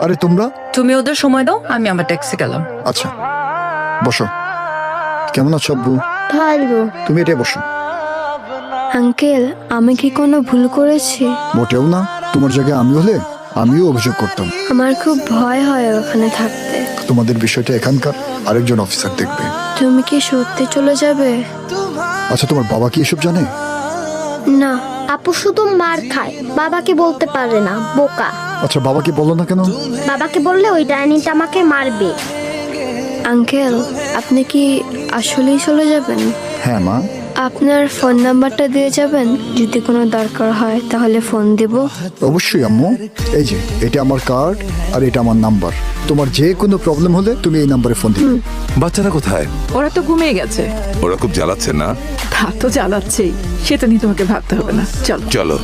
আরে তোমরা? তুমি ওদের সময় দাও, আমি আমার ট্যাক্সি গেলাম। আচ্ছা বসো। কেমন আছো আব্বু? ভালো। তুমি এটা বসো। আঙ্কেল, আমি কি কোনো ভুল করেছি? মোটেও না, তোমার জায়গায় আমি হলে আমিও অভিযোগ করতাম। আমার খুব ভয় হয় ওখানে থাকতে। তোমাদের বিষয়টা এখানকার আরেকজন অফিসার দেখবে। তুমি কি সত্যি চলে যাবে? আচ্ছা তোমার বাবা কি এসব জানে? না। আপু শুধু মার খায়, বাবাকে বলতে পারে না, বোকা। আচ্ছা বাবাকে বলো না কেন? বাবাকে বললে ওই ডাইনিটা আমাকে মারবে। আঙ্কেল, আপনি কি আসলেই চলে যাবেন? হ্যাঁ মা। আপনার ফোন নাম্বারটা দিয়ে যাবেন, যদি কোনো দরকার হয় তাহলে ফোন দিব। অবশ্যই আম্মু, এই যে এটা আমার কার্ড আর এটা আমার নাম্বার। তোমার যে কোনো প্রবলেম হলে তুমি এই নাম্বারে ফোন দিবে। বাচ্চারা কোথায়? ওরা তো ঘুমিয়ে গেছে। ওরা খুব জ্বালাচ্ছে না? তা তো জ্বালাচ্ছেই, সেটা নিয়ে তোমাকে ভাবতে হবে না। চলো চলো।